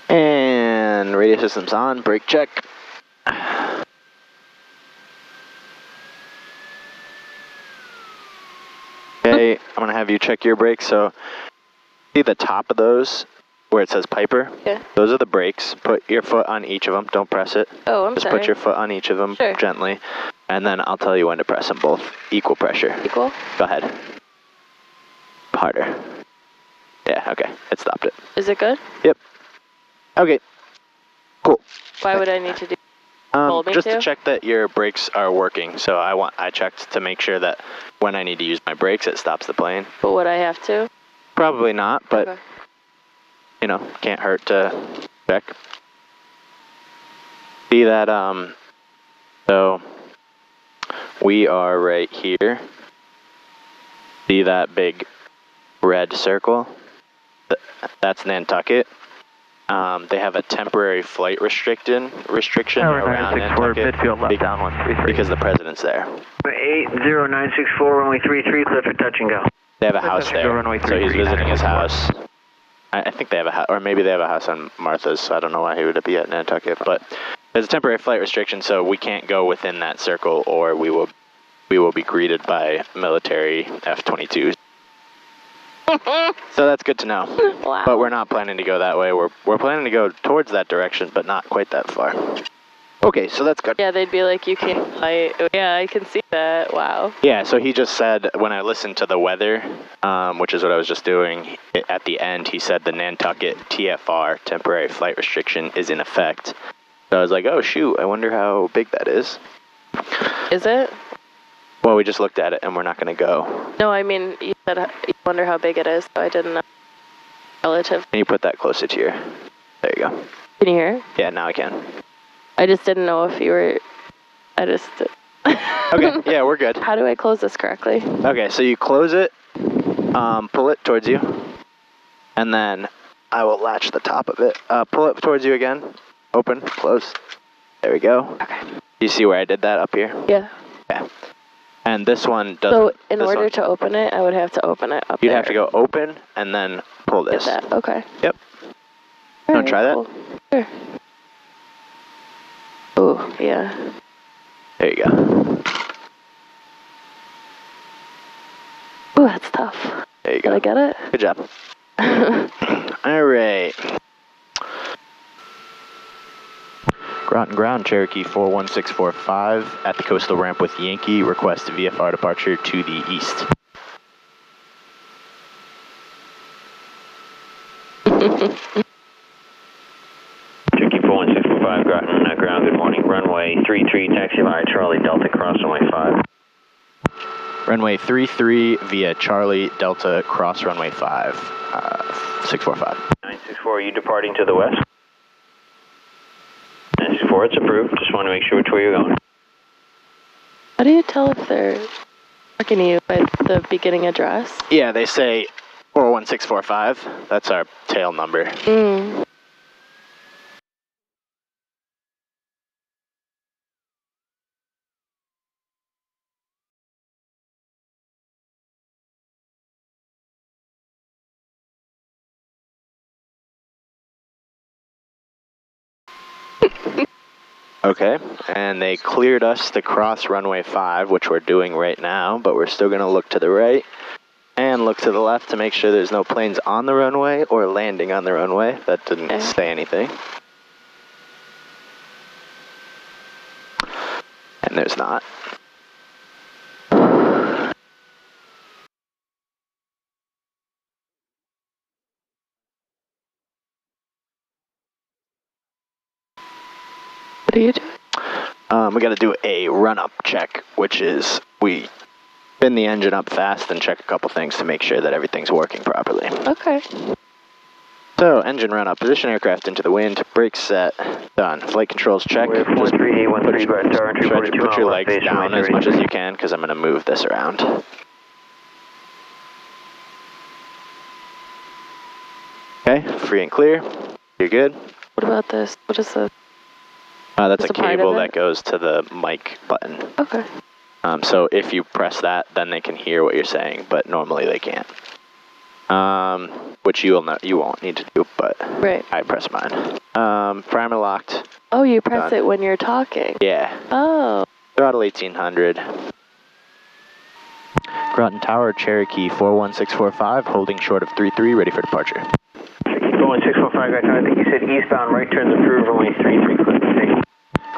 And radio system's on, brake check. Okay, I'm gonna have you check your brakes. So, see the top of those where it says Piper? Yeah. Those are the brakes. Put your foot on each of them. Don't press it. Oh, I'm Just sorry. put your foot on each of them gently. And then I'll tell you when to press them both. Equal pressure. Equal? Go ahead. Harder. Yeah, okay. It stopped it. Is it good? Yep. Okay. Cool. Why would I need to do just to check that your brakes are working. So I checked to make sure that when I need to use my brakes, it stops the plane. But would I have to? Probably not, but okay. You know, can't hurt to check. See that, so we are right here. See that big red circle? That's Nantucket. They have a temporary flight restriction around Nantucket because the president's there. 80964, runway 33, clear for touch and go. They have a house there, so he's visiting his house. I think they have a house, or maybe they have a house on Martha's, so I don't know why he would be at Nantucket, but there's a temporary flight restriction, so we can't go within that circle, or we will be greeted by military F-22s. So that's good to know. Wow. But we're not planning to go that way. We're planning to go towards that direction, but not quite that far. Okay, so that's good. Yeah, they'd be like, you can't fly. Yeah, I can see that. Wow. Yeah, so he just said, when I listened to the weather, which is what I was just doing, at the end, he said the Nantucket TFR, temporary flight restriction, is in effect. So I was like, oh, shoot, I wonder how big that is. Is it? Well, we just looked at it, and we're not going to go. No, I mean, you said you wonder how big it is, so I didn't know. Relative. Can you put that closer to your... There you go. Can you hear? Yeah, now I can. I just didn't know if you were... Okay, yeah, we're good. How do I close this correctly? Okay, so you close it, pull it towards you, and then I will latch the top of it. Pull it towards you again. Open, close. There we go. Okay. You see where I did that up here? Yeah. Yeah. And this one doesn't... So in order to open it, I would have to open it up You'd there. have to go open and then pull this. Get that, okay. Yep. All Want to try that? Cool. Sure. Oh, yeah. There you go. Ooh, that's tough. There you go. Did I get it? Good job. All right. Ground, Cherokee 41645 at the coastal ramp with Yankee. Request VFR departure to the east. Cherokee 41645, ground, good morning. Runway 33, taxi via Charlie Delta, cross runway 5. Runway 33 via Charlie Delta, cross runway 5, 645. 964, are you departing to the west? 964, it's approved. Just want to make sure which way you're going. How do you tell if they're talking to you by the beginning address? Yeah, they say 41645. That's our tail number. Mm. Okay, and they cleared us to cross runway 5, which we're doing right now, but we're still going to look to the right and look to the left to make sure there's no planes on the runway or landing on the runway. That didn't say anything. And there's not. What are you doing? We got to do a run-up check, which is we spin the engine up fast and check a couple things to make sure that everything's working properly. Okay. So, engine run-up, position aircraft into the wind, brakes set, done. Flight controls check. Just put your legs down as much as you can because I'm going to move this around. Okay, free and clear. You're good. What about this? What is this? That's a Just a part of cable it? that goes to the mic button. Okay. So if you press that, then they can hear what you're saying, but normally they can't. Which you won't need to do, but Right. I press mine. Primer locked. Oh, you press Done. it when you're talking. Yeah. Oh. Throttle 1800. Groton Tower, Cherokee 41645, holding short of 33, ready for departure. 41645, Groton Tower, I think you said eastbound, right turns approved, runway 33, clear for takeoff.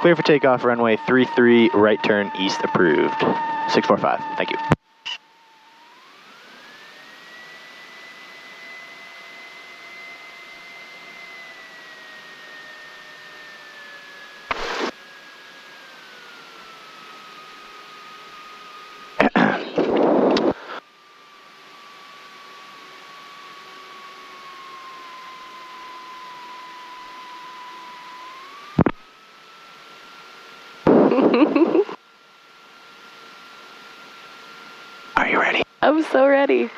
Clear for takeoff, runway 33, right turn east approved. 645, thank you. Are you ready? I'm so ready.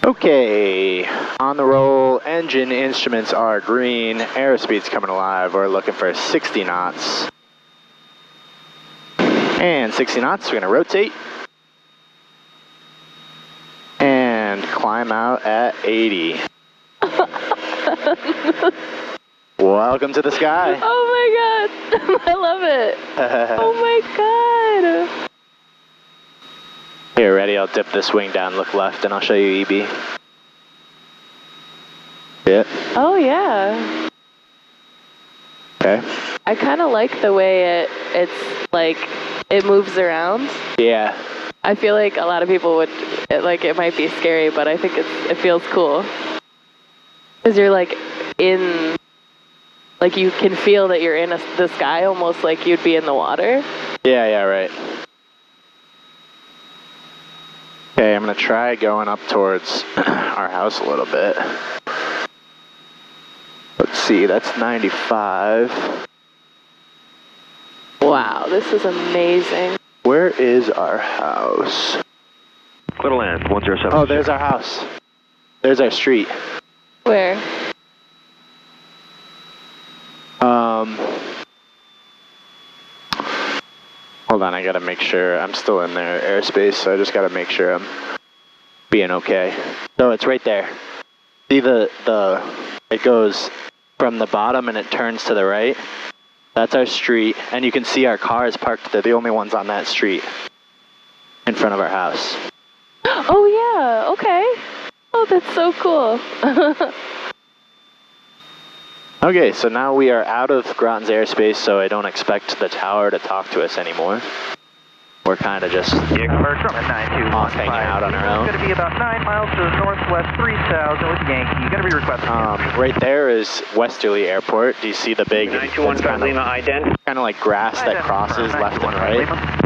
Okay, on the roll, engine instruments are green, airspeed's coming alive, we're looking for 60 knots. And 60 knots, we're gonna rotate. And climb out at 80. Welcome to the sky. Oh my god. I love it. Oh my god. Here, ready? I'll dip this wing down, look left, and I'll show you EB. Yeah. Oh yeah. Okay. I kind of like the way it's like it moves around. Yeah. I feel like a lot of people would it might be scary, but I think it feels cool. Cuz you're like in like you can feel that you're in the sky almost like you'd be in the water. Yeah, right. Okay, I'm gonna try going up towards our house a little bit. Let's see, that's 95. Wow, this is amazing. Where is our house? Little land, 107. Oh, there's our house. There's our street. Where? Hold on, I gotta make sure I'm still in their airspace, so I just gotta make sure I'm being okay. So it's right there. See it goes from the bottom and it turns to the right. That's our street, and you can see our cars parked. They're the only ones on that street in front of our house. Oh yeah, okay. Oh, that's so cool. Okay, so now we are out of Groton's airspace, so I don't expect the tower to talk to us anymore. We're kind of just off hanging out on our own. It's going to be about 9 miles to the northwest, 3,000 with Yankee. You're going to be requesting. Right there is Westerly Airport. Do you see the big, 921 Lima ident? kind of like grass that crosses left and right?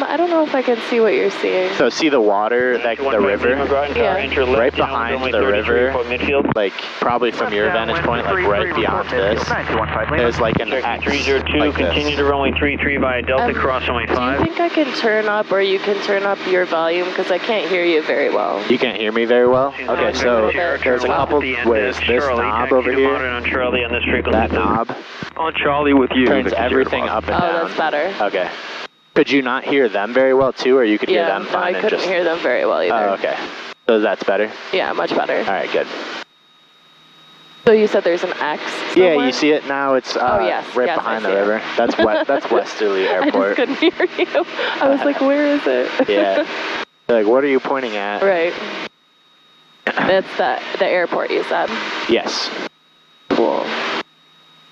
I don't know if I can see what you're seeing. So see the water, like the river? Yeah. Right behind the river, like probably from your vantage point, like right beyond this, there's like an X 302, like continue to runway 33 via Delta, cross runway Do you 5. think I can turn up, or you can turn up your volume, because I can't hear you very well? You can't hear me very well? Okay, so there's a couple ways. This knob over here, on Charlie on this frequency. that knob On Charlie with you. turns everything up and Oh, down. that's better. Okay. Could you not hear them very well too, or you could hear them no, fine? I couldn't hear them very well either. Oh, okay. So that's better? Yeah, much better. All right, good. So you said there's an X somewhere? Yeah, you see it now? It's yes, right yes, behind I the see it. river. That's that's Westerly I Airport. just couldn't hear you. I was like, where is it? Yeah. They're like, what are you pointing at? Right. That's the airport you said. Yes. Cool.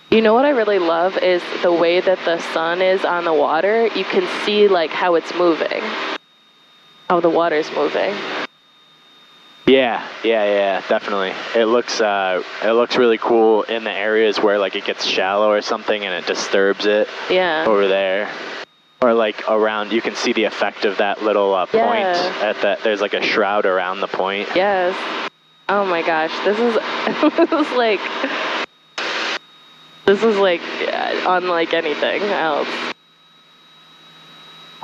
You know what I really love is the way that the sun is on the water. You can see like how it's moving. How the water's moving. Yeah, definitely. It looks really cool in the areas where like it gets shallow or something and it disturbs it. Yeah. Over there. Or like around, you can see the effect of that little point at that. There's like a shroud around the point. Yes. Oh my gosh, this is like unlike anything else.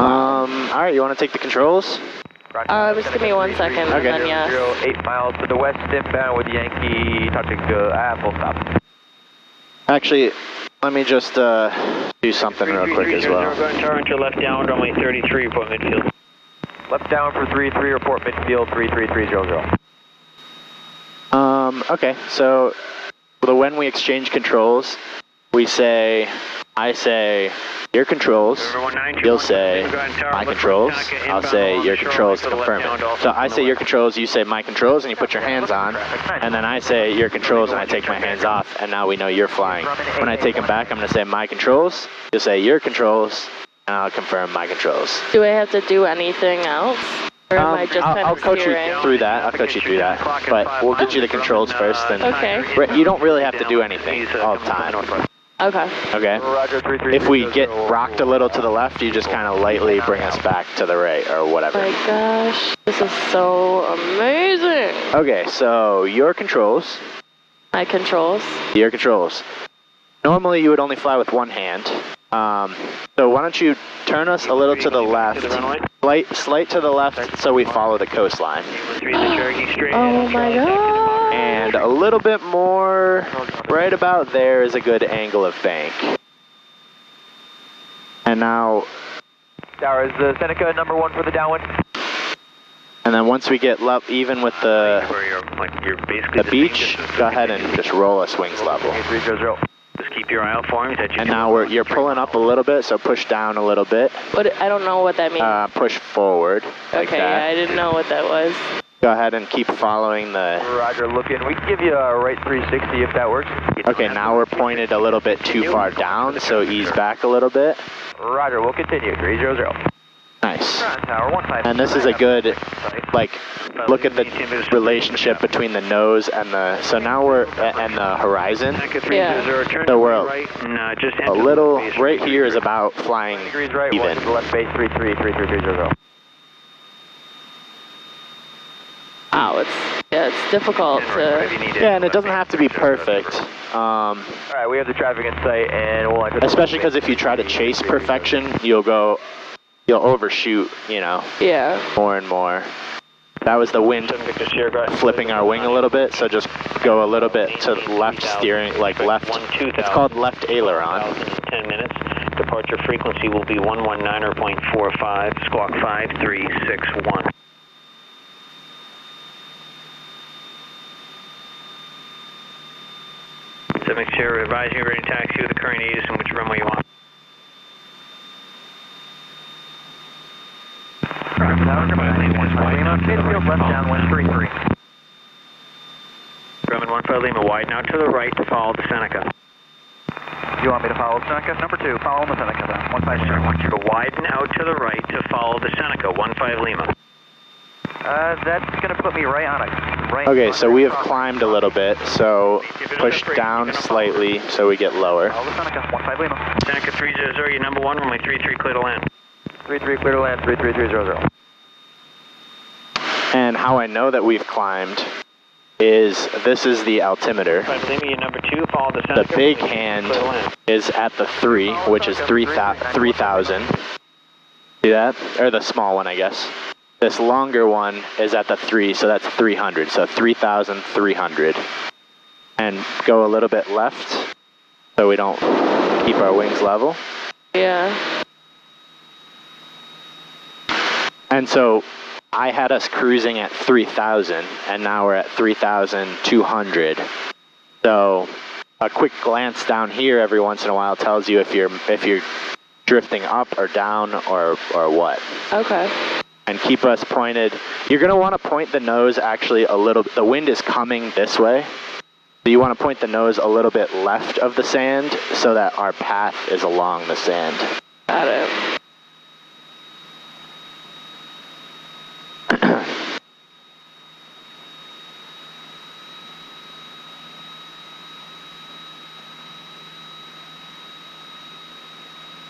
All right, you want to take the controls? Just give me 1 second, Okay. and then yes. 8 miles to the west, inbound with Yankee, touching full stop. Actually, let me just do something real quick as well. Turn to left down, runway 33, report midfield. Left down for 33, report midfield 33300. Okay, so when we exchange controls, we say, I say your controls, you'll say my controls, I'll say your controls to confirm it. So I say your controls, you say my controls, and you put your hands on, and then I say your controls and I take my hands off, and now we know you're flying. When I take them back, I'm going to say my controls, you'll say your controls, and I'll confirm my controls. Do I have to do anything else? Or am I just kind I'll of coach steering? you through that. I'll coach you through that. But we'll get you the controls first. And Okay. you don't really have to do anything all the time. Okay. Okay? If we get rocked a little to the left, you just kind of lightly bring us back to the right or whatever. Oh my gosh, this is so amazing. Okay, so your controls. My controls. Your controls. Normally you would only fly with one hand. So why don't you turn us a little to the left, slight to the left so we follow the coastline. Oh my god. And a little bit more, right about there is a good angle of bank. And now... Tower, is the Seneca number 1 for the downwind? And then once we get even with the beach, go ahead and just roll us wings level. 300. Just keep your eye out for him. And now you're pulling up a little bit, so push down a little bit. But I don't know what that means. Push forward. Like okay, that. I didn't know what that was. Go ahead and keep following the... Roger, looking. We can give you a right 360 if that works. Okay, now we're pointed a little bit too far down, so ease back a little bit. Roger, we'll continue. 300. Nice. Tower 15. And this is a good, look at the relationship between the nose and the, so now we're, and the horizon. Yeah. So we're a little, right here is about flying right, even. Left base 333330. Wow, it's difficult to... Yeah, and it doesn't have to be perfect. Alright, we have the traffic in sight and we'll enter. Especially because if you try to chase perfection, you'll overshoot, Yeah. more and more. That was the wind flipping our wing a little bit, so just go a little bit to left steering, like left. It's called left aileron. 10 minutes. Departure frequency will be 119.45, squawk 5361. Sierra, advising you ready to taxi with the current Aegis and which runway you want. Midfield left downwind 33. Grumman 15 Lima, widen out to the right to follow the Seneca. You want me to follow Seneca? Number 2, follow the Seneca then. 15 I want you to widen out to the right to follow the Seneca, 15 Lima. That's going to put me right on it. Right. Okay, so we have climbed a little bit, so push down slightly so we get lower. Follow the Seneca, 15 Lima. Seneca 300, your number 1, runway 33, clear to land. 33 clear to land, 33300. And how I know that we've climbed is this is the altimeter. Lima, number 2, follow the Seneca. The big hand is at the 3, which is 3,000. See that? Or the small one, I guess. This longer one is at the 3, so that's 300. So 3,300. And go a little bit left so we don't keep our wings level. Yeah. And so I had us cruising at 3,000, and now we're at 3,200. So a quick glance down here every once in a while tells you if you're drifting up or down or what. Okay. And keep us pointed. You're going to want to point the nose actually a little bit. The wind is coming this way. So you want to point the nose a little bit left of the sand so that our path is along the sand. Got it.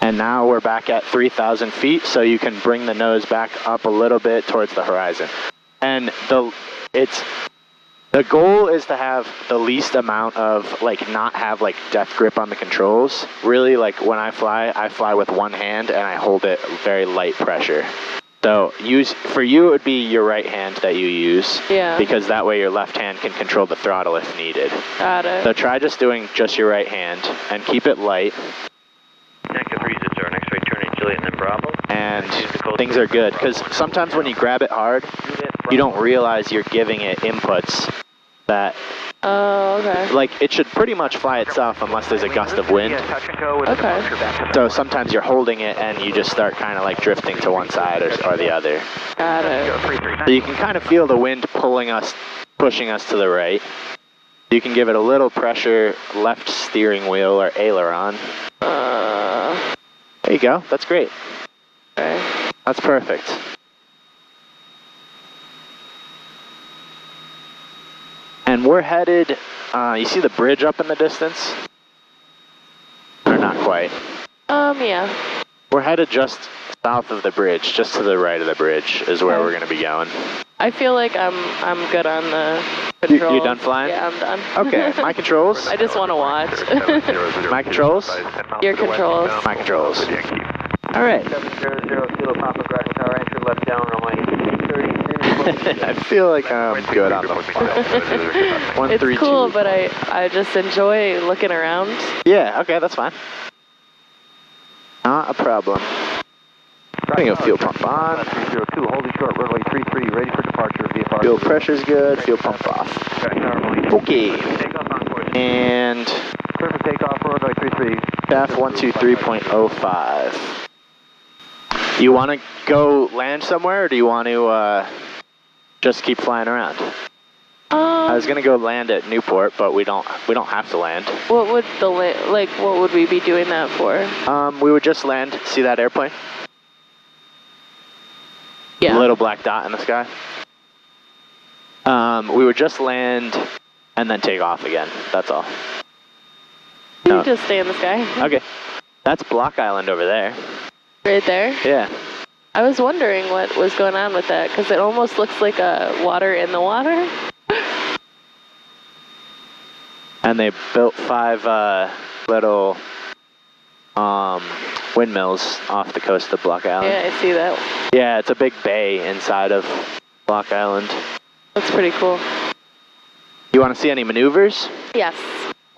And now we're back at 3,000 feet, so you can bring the nose back up a little bit towards the horizon. And the goal is to have the least amount of, not have, death grip on the controls. Really, when I fly with one hand, and I hold it very light pressure. So for you, it would be your right hand that you use. Yeah. Because that way your left hand can control the throttle if needed. Got it. So try just doing just your right hand, and keep it light. Tanka 3-0, next right turn in Juliet and then Bravo. And things are good, because sometimes when you grab it hard, you don't realize you're giving it inputs that, Oh, okay. like, it should pretty much fly itself unless there's a gust of wind. Okay. So sometimes you're holding it and you just start kind of like drifting to one side or the other. Got it. So you can kind of feel the wind pushing us to the right. You can give it a little pressure, left steering wheel or aileron. There you go. That's great. Okay. That's perfect. And we're headed, you see the bridge up in the distance? Or not quite? Yeah. We're headed just south of the bridge, just to the right of the bridge is where we're going to be going. I feel like I'm good on the controls. You're done flying? Yeah, I'm done. Okay, my controls. I just want to watch. My controls. Your controls. My controls. All right. 700 Kilo Papa, Dragon Tower, entry left down, runway 30. I feel like I'm good on the fly. It's cool, but I just enjoy looking around. Yeah, okay, that's fine. Not a problem. Putting a fuel pump on. 302, holding short, runway 33, ready for departure, VFR. Fuel pressure's good, fuel pump off. Okay. And Clear for takeoff, runway 33. Staff 123.05. You want to go land somewhere, or do you want to just keep flying around? I was gonna go land at Newport, but we don't have to land. What would what would we be doing that for? We would just land. See that airplane? Yeah. Little black dot in the sky. We would just land and then take off again. That's all. You just stay in the sky. Okay. That's Block Island over there. Right there? Yeah. I was wondering what was going on with that, because it almost looks like a water in the water. And they built 5 little windmills off the coast of Block Island. Yeah, I see that. Yeah, it's a big bay inside of Block Island. That's pretty cool. You want to see any maneuvers? Yes.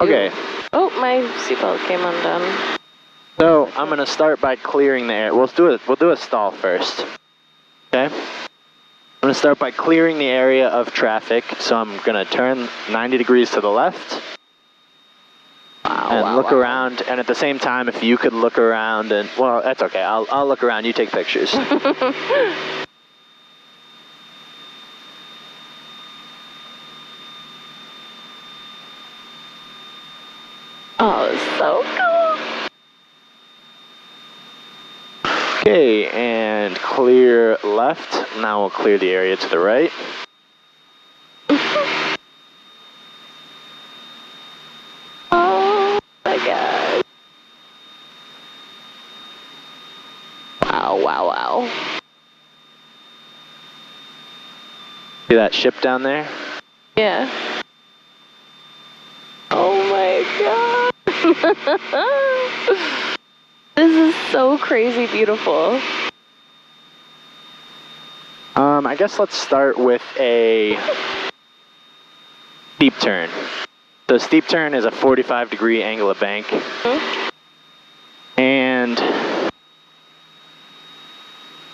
Okay. Oh, my seatbelt came undone. So I'm gonna start by clearing the air. We'll do a stall first. Okay. I'm gonna start by clearing the area of traffic. So I'm gonna turn 90 degrees to the left. And look around, and at the same time, if you could look around and, well, that's okay. I'll look around. You take pictures. Oh, it's so cool. Okay, and clear left. Now we'll clear the area to the right. Oh my god. Wow, wow, wow. See that ship down there? Yeah. Oh my god. This is so crazy beautiful. I guess let's start with a steep turn. The steep turn is a 45-degree angle of bank. And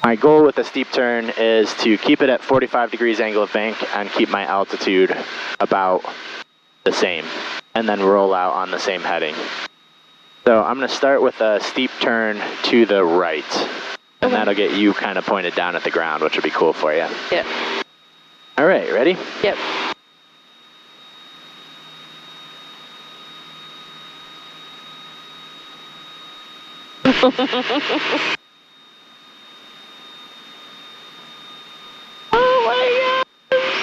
my goal with a steep turn is to keep it at 45 degrees angle of bank and keep my altitude about the same, and then roll out on the same heading. So I'm going to start with a steep turn to the right, and that'll get you kind of pointed down at the ground, which will be cool for you. Yep. All right, ready? Yep. Oh my god!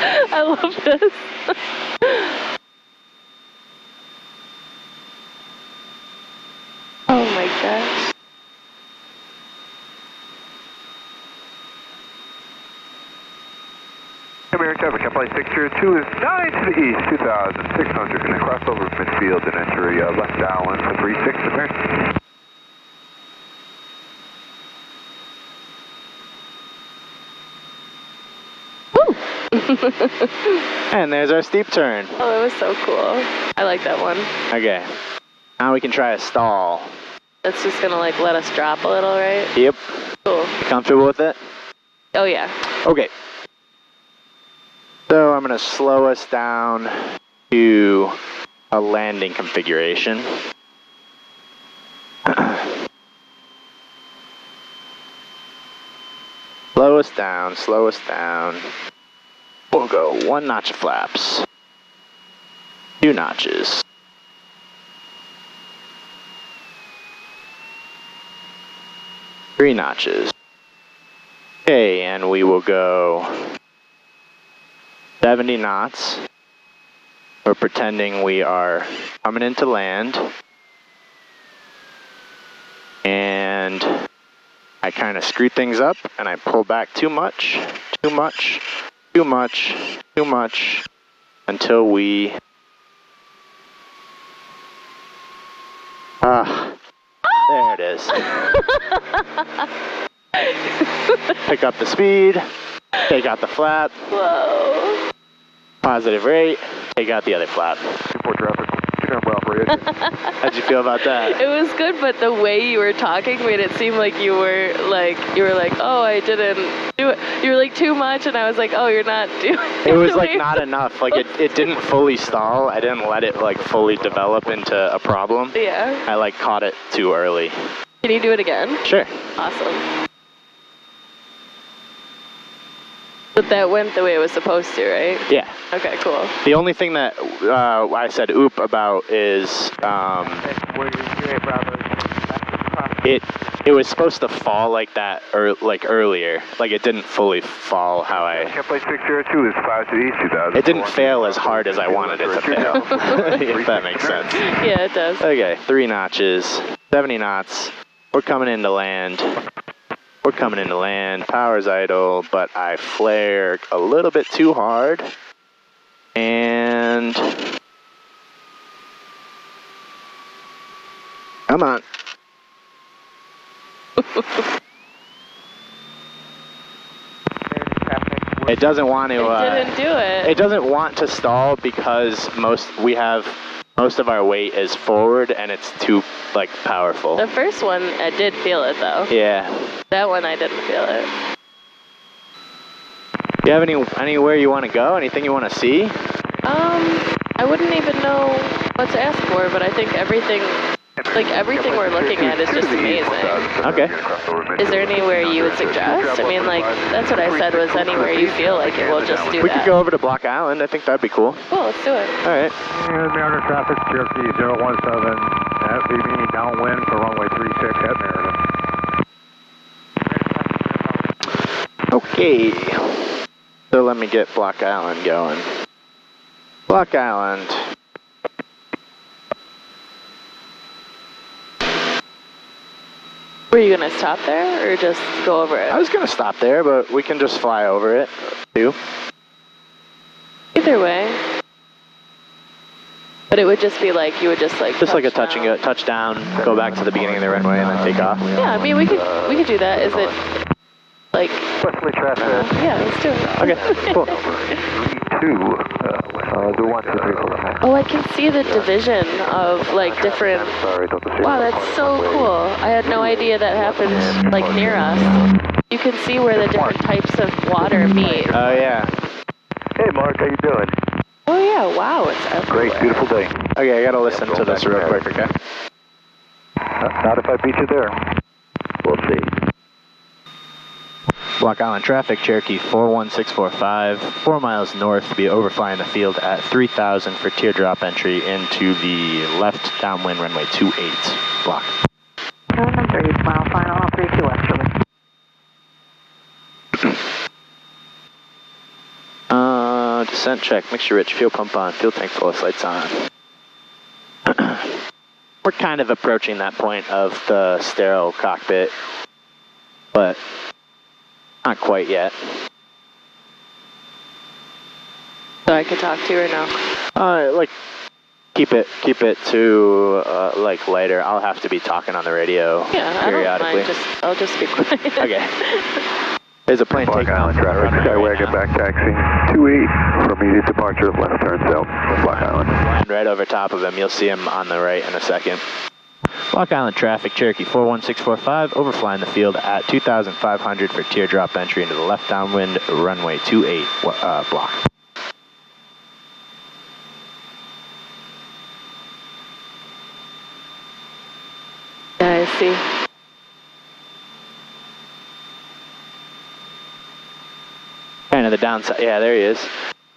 I love this. Oh my gosh. American Coverage, flight 602 is 9 to the east, 2,600. Going to cross over midfield and enter left downwind for 36 to turn. Woo! And there's our steep turn. Oh, it was so cool. I like that one. Okay. Now we can try a stall. That's just gonna like let us drop a little, right? Yep. Cool. You comfortable with it? Oh yeah. Okay. So I'm gonna slow us down to a landing configuration. Slow us down, slow us down. We'll go 1 notch of flaps. 2 notches. 3 notches. Okay, and we will go 70 knots. We're pretending we are coming into land. And I kind of screw things up and I pull back too much, too much, too much, too much, until we... there it is. Pick up the speed, take out the flap. Whoa. Positive rate, take out the other flap. Report traffic. How'd you feel about that? It was good, but the way you were talking made it seem like you were like, oh, I didn't do it. You were like too much, and I was like, oh, you're not doing it. It was like not enough. Like it didn't fully stall. I didn't let it like fully develop into a problem. Yeah. I like caught it too early. Can you do it again? Sure. Awesome. But that went the way it was supposed to, right? Yeah. Okay, cool. The only thing that I said oop about is it was supposed to fall like that or like earlier. Like it didn't fully fall how I. Flight 602 is 5 to east 2000. It didn't fail as hard as I wanted it to fail. If that makes sense. Yeah, it does. Okay, 3 notches, 70 knots. We're coming into land. We're coming into land. Power's idle, but I flare a little bit too hard. And come on. It doesn't want to. It didn't do it. It doesn't want to stall because most of our weight is forward and it's too like powerful. The first one, I did feel it though. Yeah. That one, I didn't feel it. Do you have anywhere you want to go? Anything you want to see? I wouldn't even know what to ask for, but I think everything we're looking at is just amazing. Okay. Is there anywhere you would suggest? I mean, like, that's what I said was anywhere you feel like it, we'll just do that. We could go over to Block Island. I think that'd be cool. Cool, let's do it. All right. Mariner traffic, Cherokee 017, FPV downwind for runway 36 at Merida. Okay. So let me get Block Island going. Block Island. Were you going to stop there or just go over it? I was going to stop there, but we can just fly over it, too. Either way. But it would just be like, you would just like... Just like a touchdown, go back to the beginning of the runway and then take off. Yeah, I mean, we could do that. Is it, like... Westerly traffic. Yeah, let's do it. Okay, cool. 2, Oh, I can see the division of, like, different... Wow, that's so cool. I had no idea that happened, like, near us. You can see where the different types of water meet. Oh, yeah. Hey, Mark, how you doing? Oh, yeah, wow, it's everywhere. Great, beautiful day. Okay, I gotta listen to this real quick, okay? Not if I beat you there. We'll see. Block Island traffic, Cherokee 41645, 4 miles north, be overflying the field at 3000 for teardrop entry into the left downwind runway 28 block. Number 8 mile final, 32 westerly. Descent check, mixture rich, fuel pump on, fuel tank full, lights on. We're kind of approaching that point of the sterile cockpit, but not quite yet. So I could talk to you or no? Like, keep it to like later. I'll have to be talking on the radio Yeah, periodically. I don't mind. I'll just be quiet. Okay. There's a plane Block taking Island off. traffic, Skywagon back taxiing 28 for immediate departure of left turn south, Block Island. Flying right over top of him. You'll see him on the right in a second. Block Island traffic, Cherokee 41645, overflying the field at 2,500 for teardrop entry into the left downwind, runway 28 block. Yeah, I see. Kind of the downside, yeah, there he is.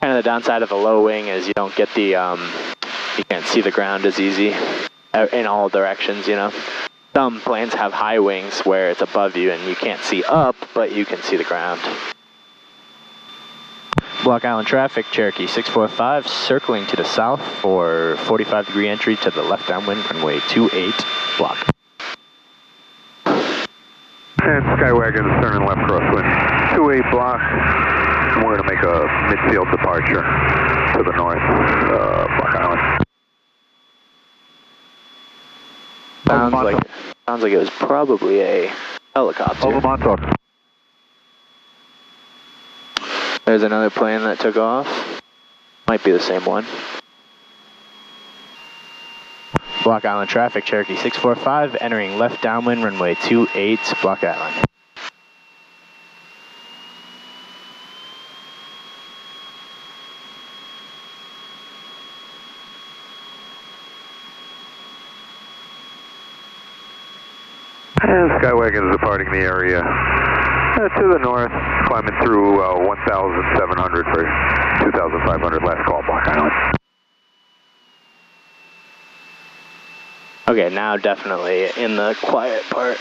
Kind of the downside of the low wing is you don't get the, you can't see the ground as easy in all directions, you know. Some planes have high wings where it's above you and you can't see up, but you can see the ground. Block Island traffic, Cherokee 645, circling to the south for 45-degree entry to the left downwind, runway 28 block. And Skywagon is turning left crosswind 28 block. And we're going to make a midfield departure to the north, Block Island. Sounds like it was probably a helicopter. Over Montauk. There's another plane that took off. Might be the same one. Block Island traffic, Cherokee 645, entering left downwind, runway 28, Block Island. And Skywagon is departing the area to the north, climbing through 1,700 for 2,500 last call, Block Island. Okay, now definitely in the quiet part.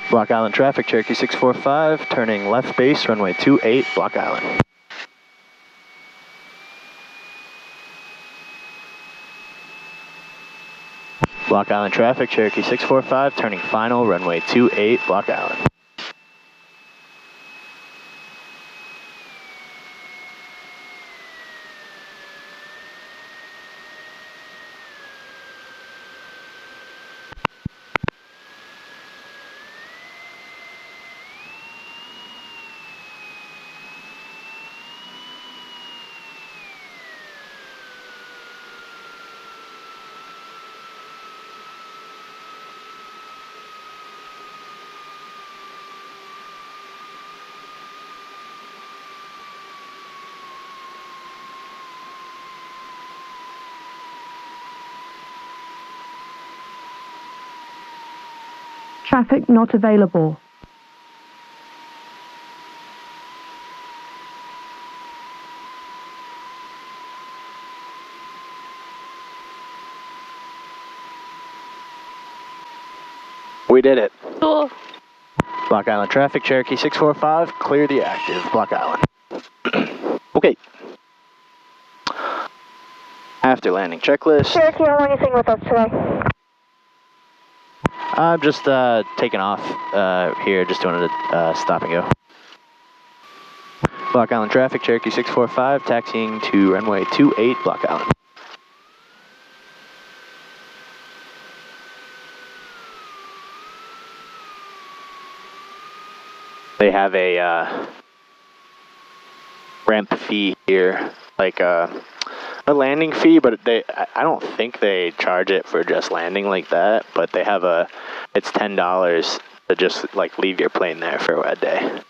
Block Island traffic, Cherokee 645, turning left base, runway 28, Block Island. Block Island traffic, Cherokee 645, turning final, runway 28, Block Island. Traffic not available. We did it. Cool. Block Island traffic, Cherokee 645, clear the active, Block Island. Okay. After landing checklist. Cherokee, how long are you staying with us today? I'm just taking off here, just doing a stop and go. Block Island traffic, Cherokee 645, taxiing to runway 28, Block Island. They have a ramp fee here, like a landing fee, but I don't think they charge it for just landing like that, but they have it's $10 to just like leave your plane there for a day.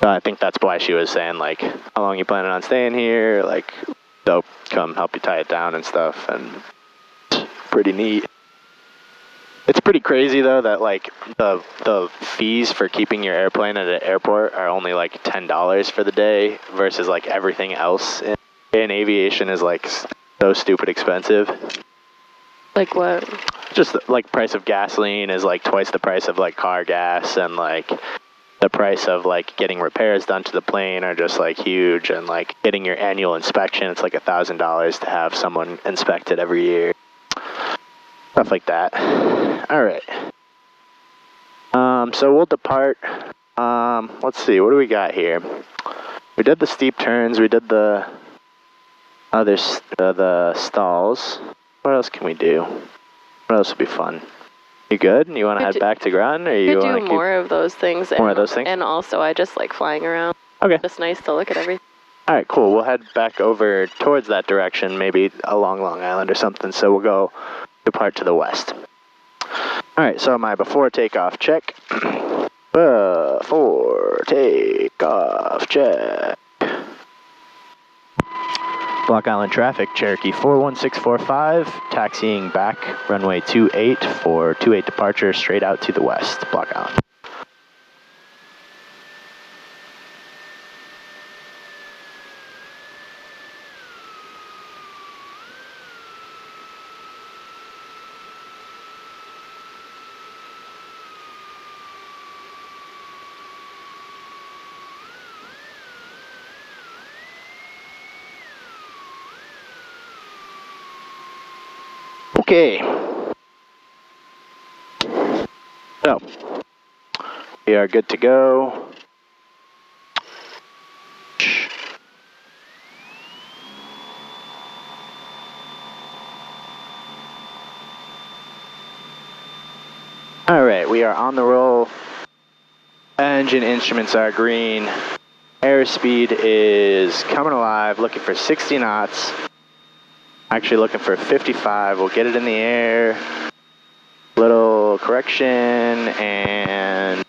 So I think that's why she was saying like, how long you planning on staying here? Like, they'll come help you tie it down and stuff, and it's pretty neat. It's pretty crazy though that like the fees for keeping your airplane at an airport are only like $10 for the day versus like everything else in aviation is like so stupid expensive. Like what? Just like price of gasoline is like twice the price of like car gas, and like the price of like getting repairs done to the plane are just like huge, and like getting your annual inspection, it's like $1,000 to have someone inspect it every year. Stuff like that. All right. So we'll depart. Let's see, what do we got here? We did the steep turns. We did the other the stalls. What else can we do? What else would be fun? You good? You want to head back to ground, or you want to do more of those things? More of those things. And also, I just like flying around. Okay. Just nice to look at everything. All right, cool. We'll head back over towards that direction, maybe along Long Island or something. So we'll go depart to the west. All right. So my before takeoff check. Before takeoff check. Block Island traffic, Cherokee 41645, taxiing back, runway 28 for 28 departure, straight out to the west, Block Island. Okay, so we are good to go. All right, we are on the roll. Engine instruments are green. Airspeed is coming alive, looking for 60 knots. Actually looking for 55. We'll get it in the air. Little correction and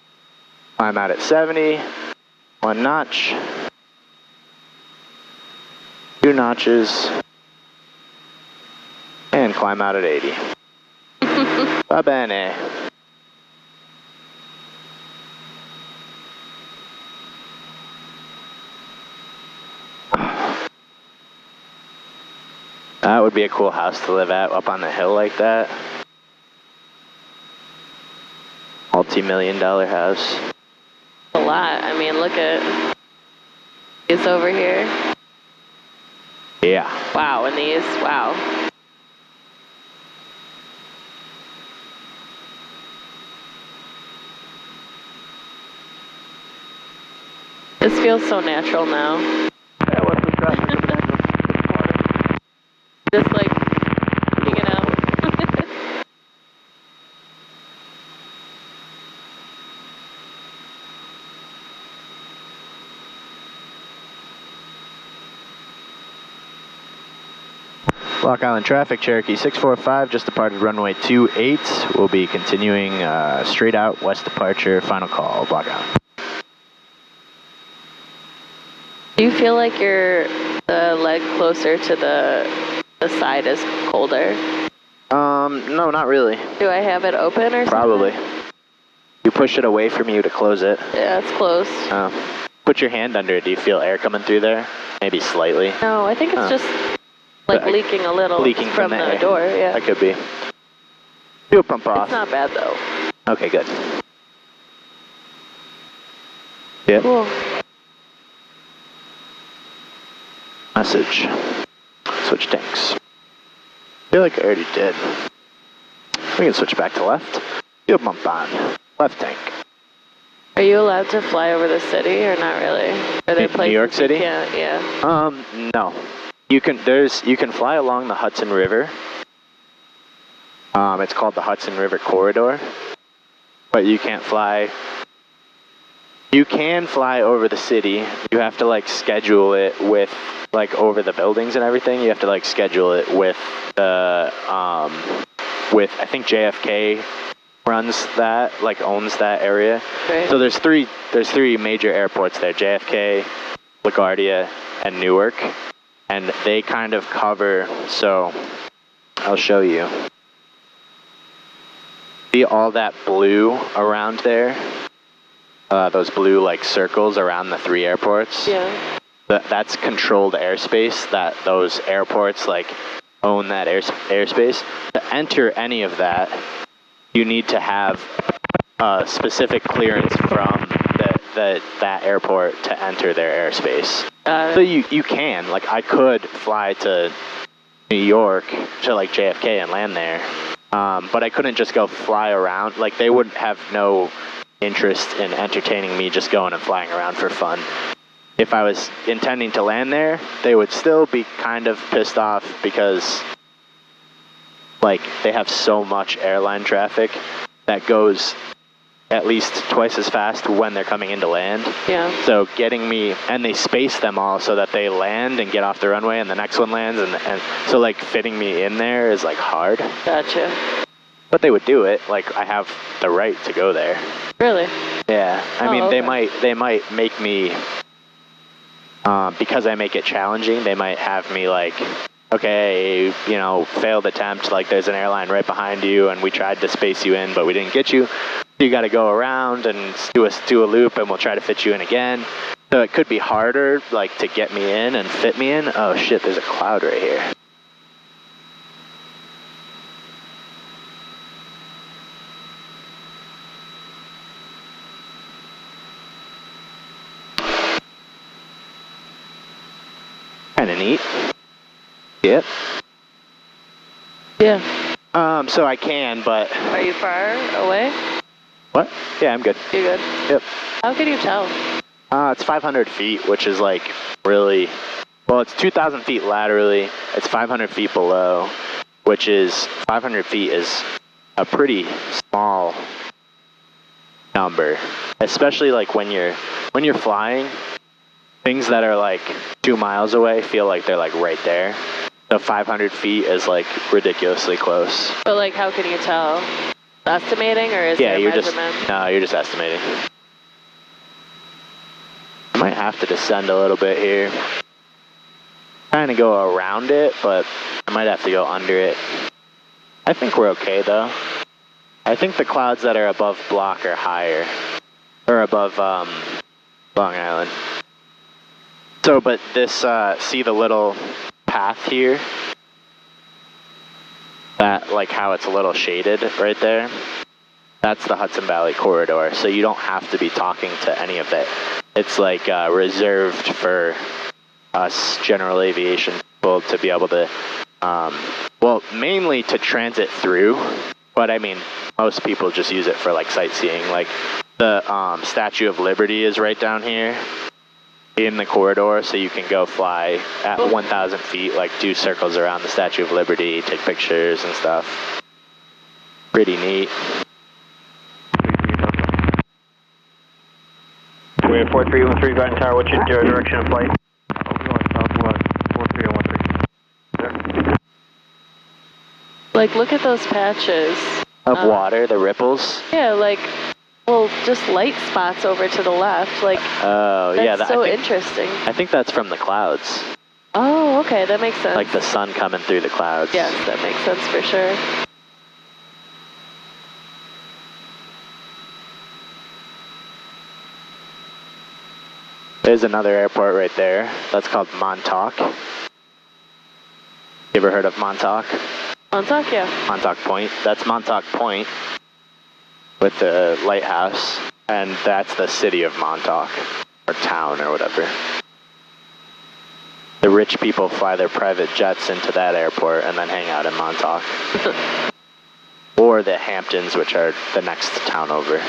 climb out at 70. 1 notch. 2 notches. And climb out at 80. Va bene. That would be a cool house to live at, up on the hill like that. Multi-million-dollar house. A lot. I mean, look at these over here. Yeah. Wow, and these, wow. This feels so natural now. Yeah, what's the traffic? Just like hanging out. Block Island traffic, Cherokee 645, just departed runway 28. We'll be continuing straight out, west departure, final call, Block Island. Do you feel like the leg closer to the side is colder? No, not really. Do I have it open or Probably. something? You push it away from you to close it. Yeah, it's close. Put your hand under it. Do you feel air coming through there? Maybe slightly. No, I think it's just like leaking a little leaking from the door. Yeah. That could be. Fuel pump off. It's not bad though. Okay, good. Yeah. Cool. Message. Switch tanks. I feel like I already did. We can switch back to left. Fuel pump on. Left tank. Are you allowed to fly over the city or not really? Are there places New York City? Yeah. No. You can fly along the Hudson River. It's called the Hudson River Corridor. But you can't fly. You can fly over the city. You have to like schedule it with like over the buildings and everything. You have to like schedule it with the with I think JFK runs that, like owns that area. Right. So there's three major airports there: JFK, LaGuardia, and Newark, and they kind of cover. So I'll show you. See all that blue around there? Those blue like circles around the 3 airports? Yeah. That's controlled airspace, that those airports like own that airspace. To enter any of that, you need to have specific clearance from that airport to enter their airspace. So you can, like I could fly to New York to like JFK and land there, but I couldn't just go fly around. Like they would have no interest in entertaining me just going and flying around for fun. if I was intending to land there, they would still be kind of pissed off because, like, they have so much airline traffic that goes at least twice as fast when they're coming into land. Yeah. So getting me, and they space them all so that they land and get off the runway and the next one lands, and so like fitting me in there is like hard. Gotcha. But they would do it. Like, I have the right to go there. Really? Yeah. I mean, okay. they might make me, because I make it challenging, they might have me like, okay, you know, failed attempt, like there's an airline right behind you and we tried to space you in, but we didn't get you. You got to go around and do a loop and we'll try to fit you in again. So it could be harder, like, to get me in and fit me in. Oh shit, there's a cloud right here. Kind of neat. Yep. Yeah. So I can, but... Are you far away? What? Yeah, I'm good. You're good? Yep. How can you tell? It's 500 feet, which is like really... Well, it's 2,000 feet laterally. It's 500 feet below, which is... 500 feet is a pretty small number. Especially like when you're flying, things that are like 2 miles away feel like they're like right there. So 500 feet is like ridiculously close. But like, how can you tell? Estimating, or is there a measurement? You're just estimating. I might have to descend a little bit here. Trying to go around it, but I might have to go under it. I think we're okay though. I think the clouds that are above Block are higher, or above Long Island. So, but this, see the little path here? That, like how it's a little shaded right there? That's the Hudson Valley Corridor, so you don't have to be talking to any of it. It's like reserved for us general aviation people to be able to, well, mainly to transit through, but I mean, most people just use it for like sightseeing. Like the Statue of Liberty is right down here in the corridor, so you can go fly at 1,000 feet, like do circles around the Statue of Liberty, take pictures and stuff. Pretty neat. We have 4313 Garden Tower, what's your direction of flight? Southwest, 4313. Like, look at those patches. Of water, the ripples? Yeah, like, well, just light spots over to the left. Like, oh, yeah. That's so interesting. I think that's from the clouds. Oh, okay, that makes sense. Like the sun coming through the clouds. Yes, that makes sense for sure. There's another airport right there. That's called Montauk. You ever heard of Montauk? Montauk, yeah. Montauk Point. That's Montauk Point with the lighthouse, and that's the city of Montauk, or town, or whatever. The rich people fly their private jets into that airport and then hang out in Montauk. Or the Hamptons, which are the next town over.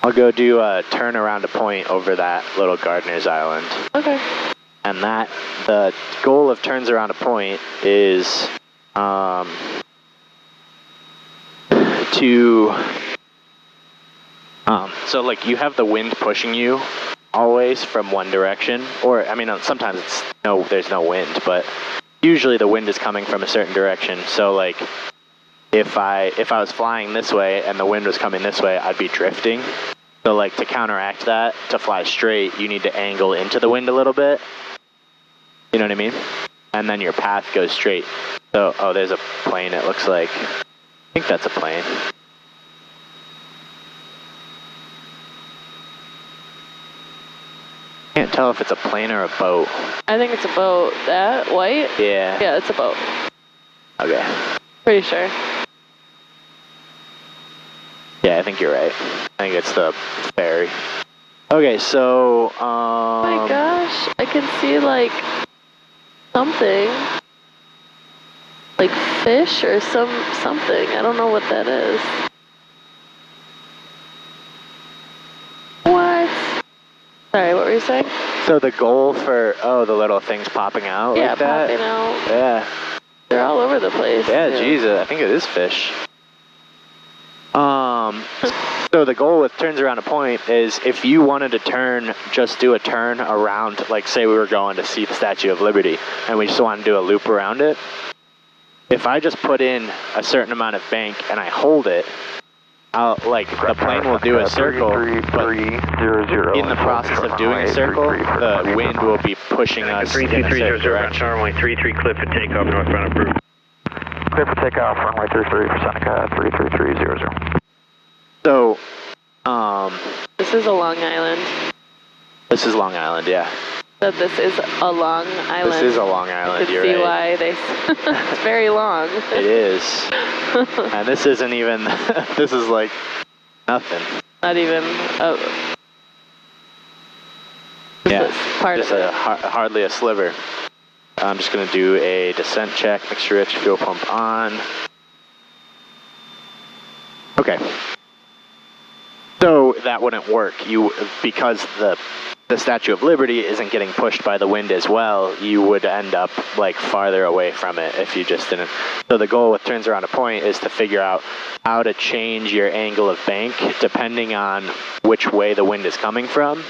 I'll go do a turn around a point over that little Gardiner's Island. Okay. And that, the goal of turns around a point is so like you have the wind pushing you always from one direction, or I mean sometimes there's no wind, but usually the wind is coming from a certain direction. So like if I was flying this way and the wind was coming this way, I'd be drifting. So like to counteract that, to fly straight, you need to angle into the wind a little bit. You know what I mean? And then your path goes straight. So, oh, there's a plane, it looks like. I think that's a plane. Can't tell if it's a plane or a boat. I think it's a boat. That white? Yeah. Yeah, it's a boat. Okay. Pretty sure. Yeah, I think you're right. I think it's the ferry. Okay, so, Oh my gosh, I can see like something. Like fish or something. I don't know what that is. What? Sorry, what were you saying? So the goal for, the little things popping out Yeah, like that? popping out. Yeah. They're all over the place. Yeah, too. geez, I think it is fish. So the goal with turns around a point is if you wanted to turn, just do a turn around, like say we were going to see the Statue of Liberty and we just want to do a loop around it. If I just put in a certain amount of bank and I hold it, the plane will do a circle, but in the process of doing a circle, the wind will be pushing us in a certain direction. Runway 33, clear for takeoff, northbound approved. Clear for takeoff, runway 33 for Seneca, 33300. So, This is a Long Island. this is Long Island, yeah. So this is a Long Island. This is a Long Island, you're see right. why they... it's very long. It is. And this isn't even, this is like nothing. Not even Yeah, part just of it. hardly a sliver. I'm just going to do a descent check, mixture rich, fuel pump on. Okay. So that wouldn't work. Because the Statue of Liberty isn't getting pushed by the wind as well, you would end up like farther away from it if you just didn't. So the goal with turns around a point is to figure out how to change your angle of bank depending on which way the wind is coming from,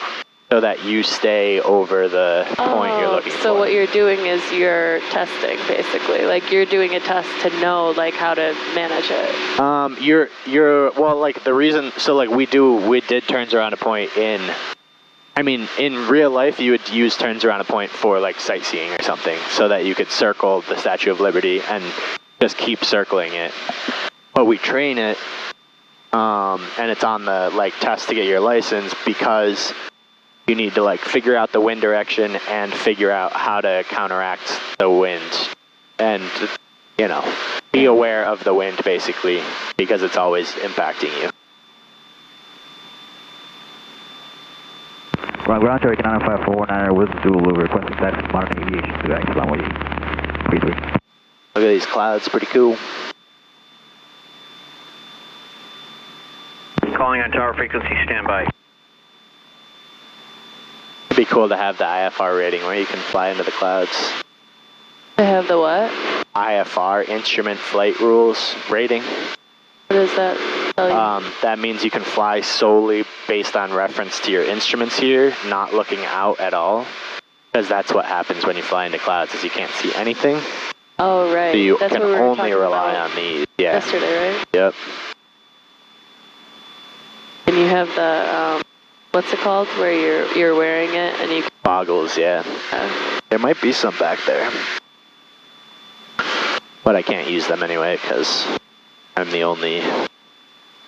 so that you stay over the point you're looking for. So what you're doing is you're testing, basically. Like, you're doing a test to know, like, how to manage it. Well, like, the reason, so, like, we did turns around a point in real life, you would use turns around a point for, like, sightseeing or something, so that you could circle the Statue of Liberty and just keep circling it. But we train it, and it's on the, like, test to get your license, because you need to like figure out the wind direction and figure out how to counteract the wind, and be aware of the wind basically, because it's always impacting you. Ground Cherokee 95449 with Zulu requesting taxi modern aviation to Islamway 33. Look at these clouds, pretty cool. Calling on tower frequency, standby. It'd be cool to have the IFR rating where you can fly into the clouds. To have the what? IFR, Instrument Flight Rules rating. What does that tell you? That means you can fly solely based on reference to your instruments here, not looking out at all. Because that's what happens when you fly into clouds, is you can't see anything. Oh, right. So you That's can what we were only talking rely about on these. Yeah. yesterday, right? Yep. And you have the, what's it called, where you're wearing it and you... Boggles, yeah. There might be some back there. But I can't use them anyway, because I'm the only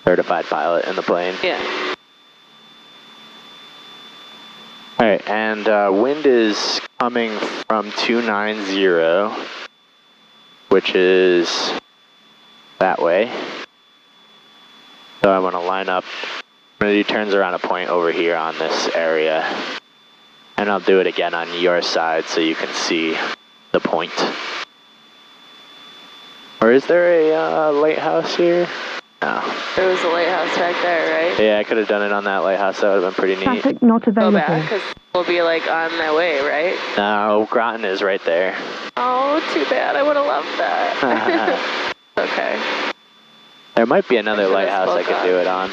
certified pilot in the plane. Yeah. Alright, and wind is coming from 290, which is that way. So I want to line up. I'm going to do turns around a point over here on this area. And I'll do it again on your side so you can see the point. Or is there a lighthouse here? No. There was a lighthouse back there, right? Yeah, I could have done it on that lighthouse. That would have been pretty neat. Traffic not Go available. back, because we'll be, like, on their way, right? No, Groton is right there. Oh, too bad. I would have loved that. Okay. There might be another I should've lighthouse I spoke could do it on.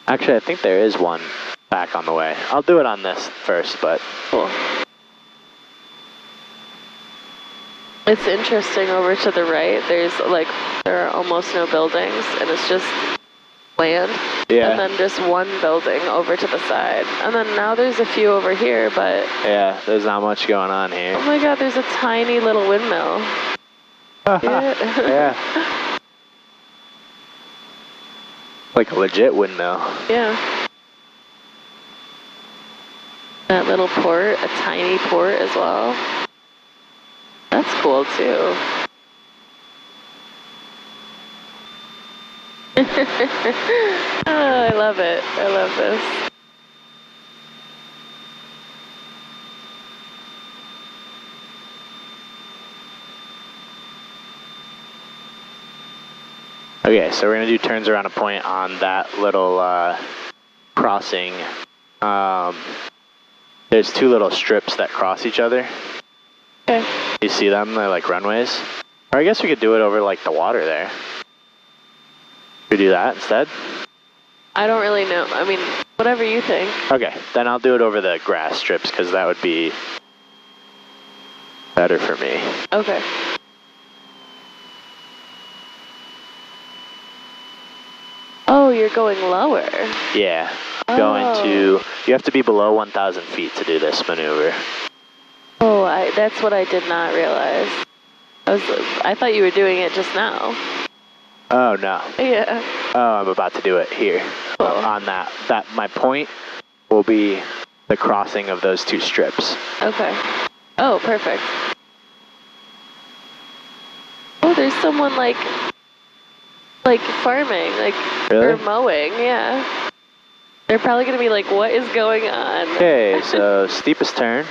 Actually, I think there is one back on the way. I'll do it on this first, but... Cool. It's interesting over to the right. There are almost no buildings, and it's just land. Yeah. And then just one building over to the side. And then now there's a few over here, but... Yeah, there's not much going on here. Oh my god, there's a tiny little windmill. Yeah. Like a legit windmill. Yeah. That little port, a tiny port as well. That's cool too. Oh, I love it. I love this. Okay, so we're going to do turns around a point on that little crossing There's two little strips that cross each other. Okay. You see them? They're like runways. Or I guess we could do it over like the water there. Could we do that instead? I don't really know. I mean, whatever you think. Okay, then I'll do it over the grass strips because that would be better for me. Okay. Oh, you're going lower. Yeah. Oh. Going to, you have to be below 1,000 feet to do this maneuver. Oh, that's what I did not realize. I thought you were doing it just now. Oh, no. Yeah. Oh, I'm about to do it here. Cool. On that, my point will be the crossing of those two strips. Okay. Oh, perfect. Oh, there's someone like farming, Really? or mowing, yeah. They're probably gonna be like, what is going on? Okay, so steepest turn.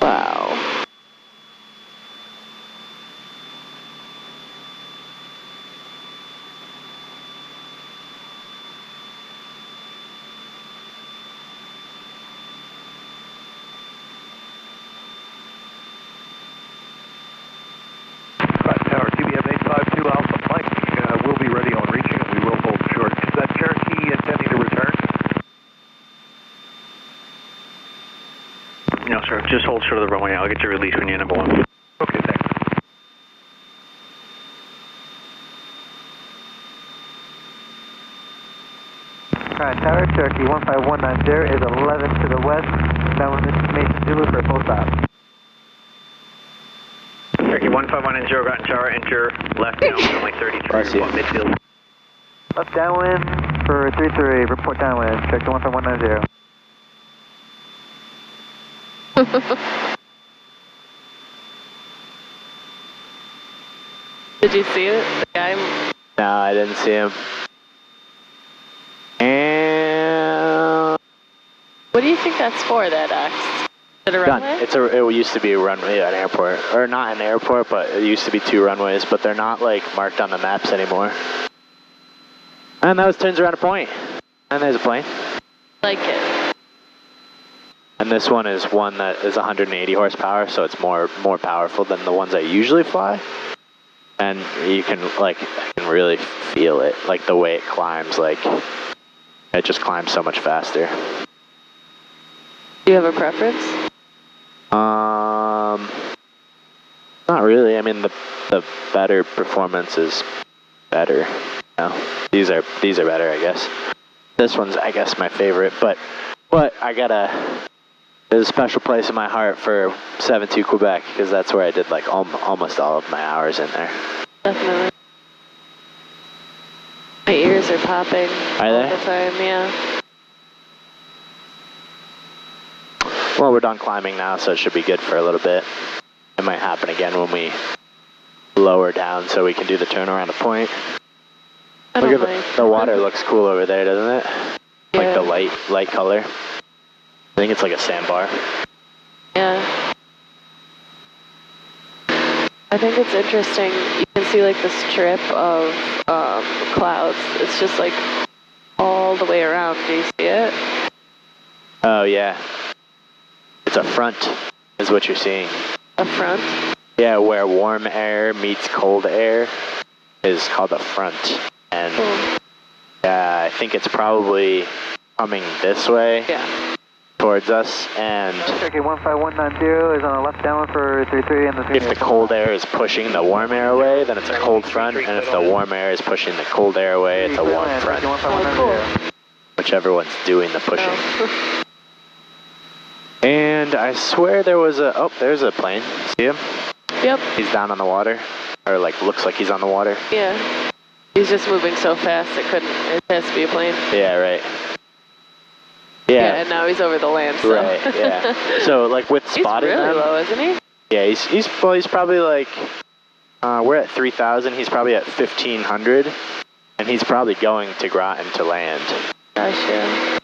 Wow. Tower TBM 852 Alpha Mike will be ready on reaching and we will hold short. Is that Cherokee intending to return? No, sir. Just hold short of the runway. I'll get your release when you're number one. Okay, thanks. Alright, Tower Cherokee 15190 is 11 to the west, downwind Mason Zulu for a full stop. Cherokee 15190, Groton Tower, enter left downwind, only 33, report midfield. Left downwind for 33, report downwind, Cherokee 15190. Did you see it? The guy? No, I didn't see him. And What do you think that's for, that X? Is it a done. runway? It used to be a runway at an airport, or not an airport, but it used to be two runways, but they're not like marked on the maps anymore. And that turns around a point, and there's a plane. Like it. And this one is one that is 180 horsepower, so it's more powerful than the ones I usually fly. And you can really feel it, like the way it climbs, like it just climbs so much faster. Do you have a preference? Not really. I mean, the better performance is better. You know? These are better, I guess. This one's, I guess, my favorite, but there's a special place in my heart for 72 Quebec because that's where I did like almost all of my hours in there. Definitely. My ears are popping Are all they? the time, yeah. Well, we're done climbing now, so it should be good for a little bit. It might happen again when we lower down so we can do the turn around a point. Look at the water looks cool over there, doesn't it? Yeah. Like the light color. I think it's like a sandbar. Yeah. I think it's interesting. You can see like the strip of clouds. It's just like all the way around. Do you see it? Oh yeah. It's a front, is what you're seeing. A front? Yeah, where warm air meets cold air is called a front. And I think it's probably coming this way. Yeah. Towards us, and Cherokee 15190 is on the left downwind for 33 and the 3. if the cold air is pushing the warm air away, then it's a cold front, and if the warm air is pushing the cold air away, it's a warm front. Oh, cool. Whichever one's doing the pushing. And I swear there was there's a plane. See him? Yep. He's down on the water, or like looks like he's on the water. Yeah. He's just moving so fast it has to be a plane. Yeah, right. Yeah, and now he's over the land. So. Right, yeah. So like with spotting he's really them, low, isn't he? Yeah, he's probably like we're at 3,000. He's probably at 1,500, and he's probably going to Groton to land. Gosh, yeah.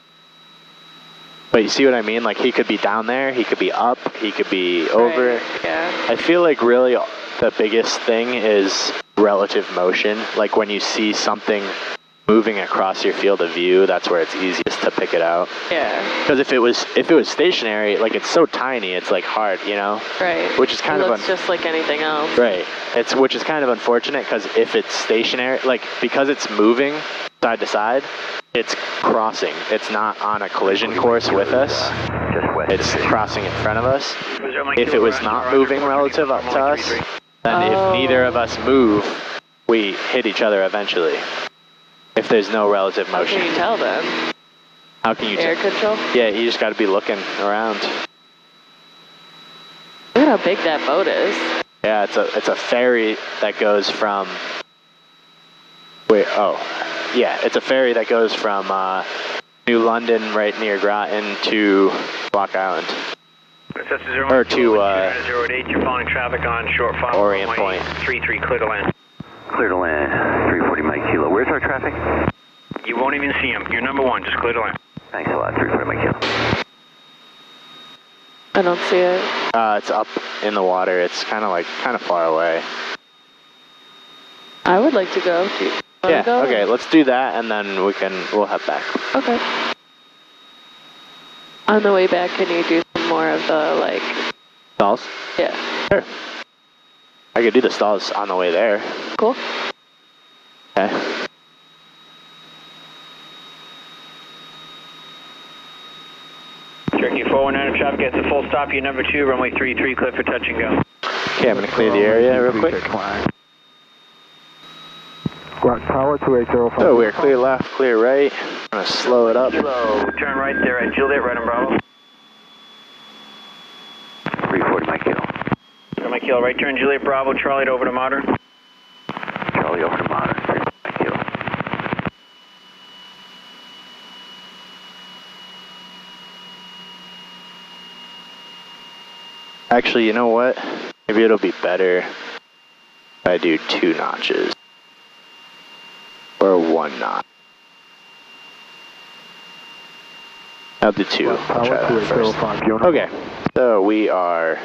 But you see what I mean? Like he could be down there, he could be up, he could be over. Right, yeah. I feel like really the biggest thing is relative motion. Like when you see something moving across your field of view, that's where it's easiest to pick it out. Yeah. Because if it was stationary, like it's so tiny, it's like hard, you know. Right. Which is kind of just like anything else. Right. Which is kind of unfortunate because if it's stationary, like because it's moving side to side, it's crossing. It's not on a collision course with us. It's crossing in front of us. If it was not moving relative up to us, then if neither of us move, we hit each other eventually. If there's no relative motion. How can you tell then? How can you Air control? Yeah, you just got to be looking around. Look at how big that boat is. Yeah, it's a ferry that goes from. It's a ferry that goes from New London, right near Groton, to Block Island. Or to 08, you're following traffic on short final Orient Point. 33, clear to land. Clear to land, 340 Mike Kilo. Where's our traffic? You won't even see him. You're number one, just clear to land. Thanks a lot, 340 Mike Kilo. I don't see it. It's up in the water. It's kind of far away. I would like to go. Do you wanna go? Okay, let's do that, and then we'll head back. Okay. On the way back, can you do some more of the, like... Stalls? Yeah. Sure. I could do the stalls on the way there. Cool. Okay. Cherokee 419, traffic gets a full stop. You're number 2, runway 33, clear for touch and go. Okay, I'm going to clear the area real quick. Tower 2805. So we're clear left, clear right. I'm going to slow it up. Slow. Turn right there at Juliet, right on Bravo. 340 Mike Kilo. Mike Kilo, right turn Juliet, Bravo, Charlie over to Modern. Charlie over to Modern, 340 Mike Kilo. Actually, you know what? Maybe it'll be better if I do 2 notches. Or 1 knot. I'll do 2. I'll try that first. Okay, so we are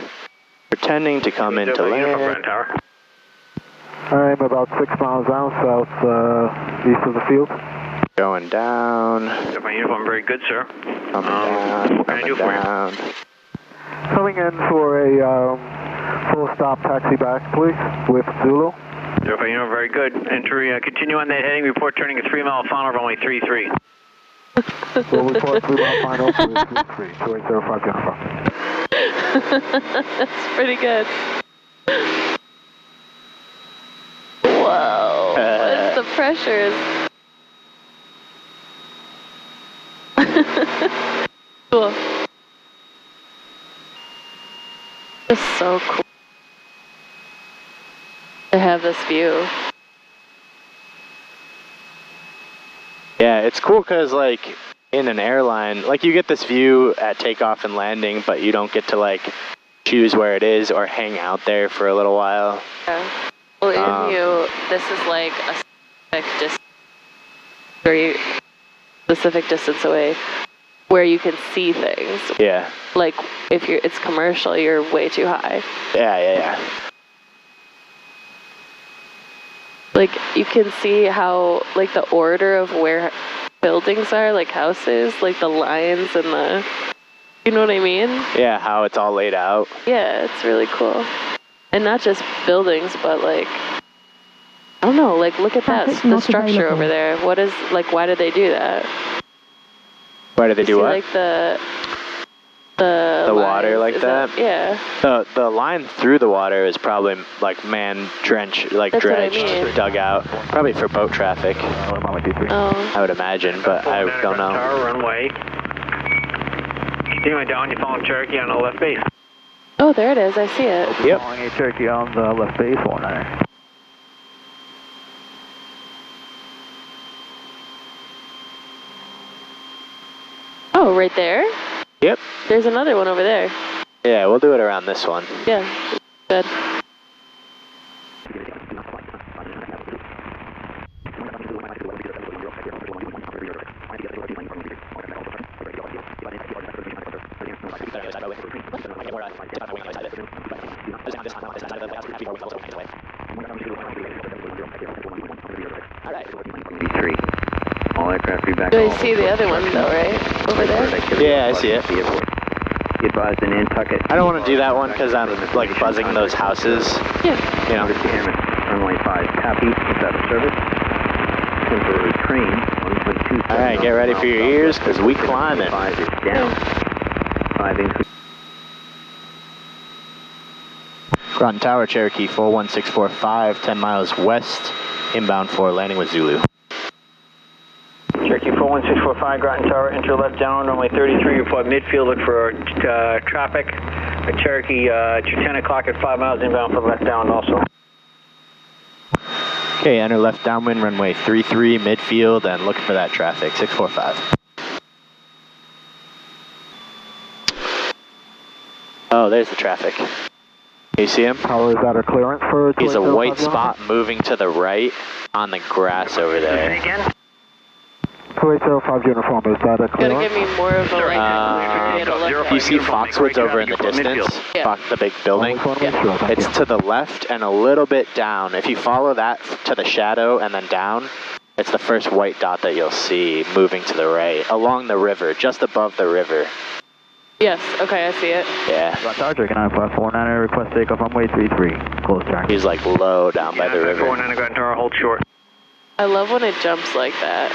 pretending to come into land. I'm about 6 miles out, south east of the field. Going down. My uniform, very good, sir. Coming down. What can I do for you? Coming in for a full stop taxi back, please, with Zulu. Zero, you know, very good. Enter, continue on that heading. Report turning a 3-mile final, runway 33. We'll report 3-mile final, 33, 2805 Jennifer. That's pretty good. Whoa. What is the pressures? Cool. It's so cool to have this view. Yeah, it's cool because, like, in an airline, like, you get this view at takeoff and landing, but you don't get to, like, choose where it is or hang out there for a little while. Yeah. Well, this is like a specific distance away where you can see things. Yeah. Like, if it's commercial, you're way too high. Yeah. Like, you can see how, like, the order of where buildings are, like houses, like the lines and the, you know what I mean? Yeah, how it's all laid out. Yeah, it's really cool. And not just buildings, but, like, I don't know, like, look at that, the structure over there. What is, like, why did they do that? Why did they do what? Like, the water like that? Yeah. The line through the water is probably like dredged, dug out, probably for boat traffic. Oh. I would imagine, but I don't know. Runway. Continuing down, you're following Cherokee on the left base. Oh, there it is. I see it. Yep. Following a Cherokee on the left base, 49er. Oh, right there? Yep. There's another one over there. Yeah, we'll do it around this one. Yeah, good. All right. 3. All aircraft feedback. You guys see the other one though, right? Over there? Yeah, I see it. Be advised in Nantucket. I don't want to do that one because I'm like buzzing those houses. Yeah. You know. Runway 5 copy. Is out of service. Temporary train. 1.2. All right, get ready for your ears because we climbing. 5 is down. 5 increase. Groton Tower, Cherokee 41645, 10 miles west, inbound for landing with Zulu. Cherokee 41645, Groton Tower, enter left down, runway 33, report midfield, look for traffic. Cherokee, it's your 10 o'clock at 5 miles inbound for left down also. Okay, enter left downwind, runway 33, midfield, and looking for that traffic, 645. Oh, there's the traffic. You see him? How is that our clearance for? He's a white spot moving to the right on the grass over there. Again? 2805 uniform, is that a Gotta clearance? give me more of a like. You see Foxwoods over in the distance? Yeah. The big building? Yeah. It's to the left and a little bit down. If you follow that to the shadow and then down, it's the first white dot that you'll see moving to the right, along the river, just above the river. Yes, okay, I see it. Yeah. Cherokee 9549, request takeoff runway 33. Close turn. He's like low down by the river. 49, Groton Tower, hold short. I love when it jumps like that.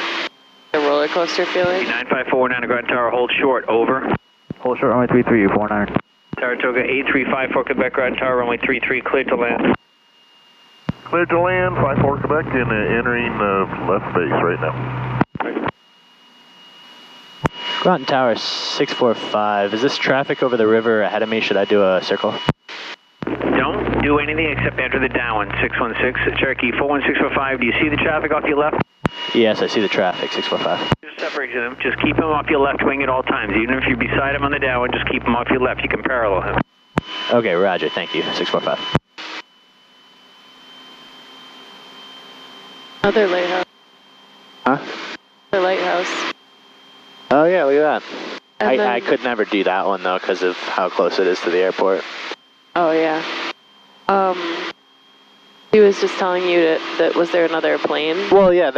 The roller coaster feeling. 9549, Groton Tower, hold short, over. Hold short runway 33, 49. Saratoga 8354, Quebec, Groton Tower, runway 33, clear to land. Clear to land, 54 Quebec, and entering left base right now. Groton Tower 645. Is this traffic over the river ahead of me? Should I do a circle? Don't do anything except enter the downwind, 616. Cherokee 41645, do you see the traffic off your left? Yes, I see the traffic, 645. Just separate them. Just keep him off your left wing at all times. Even if you're beside him on the downwind, just keep him off your left. You can parallel him. Okay, roger, thank you, 645. Another lighthouse. Huh? Another lighthouse. Oh yeah, look at that. And I could never do that one though because of how close it is to the airport. Oh yeah. He was just telling you that was there another plane? Well, yeah.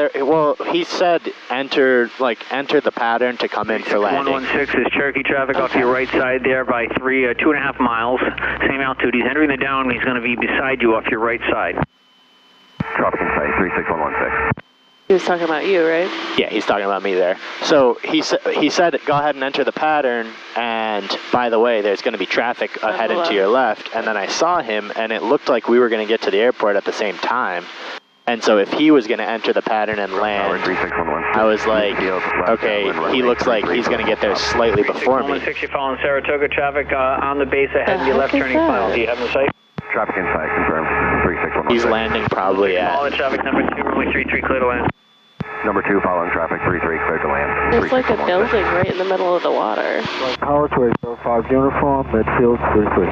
He said enter the pattern to come in for landing. 116 is Cherokee traffic off your right side there by 2.5 miles. Same altitude. He's entering the down. He's going to be beside you off your right side. Traffic in sight, 36116. He was talking about you, right? Yeah, he's talking about me there. So he said, go ahead and enter the pattern, and by the way, there's going to be traffic ahead and to your left. And then I saw him, and it looked like we were going to get to the airport at the same time. And so if he was going to enter the pattern and land, I was like, okay, he looks like he's going to get there slightly before me. 160 following Saratoga traffic on the base ahead of your left turning final. Do you have him in sight? Traffic in sight, confirmed, 36116. He's landing probably at... All the traffic, number 2, runway 33, clear to land. Number 2, following traffic, 33, clear to land. There's like a building right in the middle of the water. Tower 2805 uniform, midfield 33.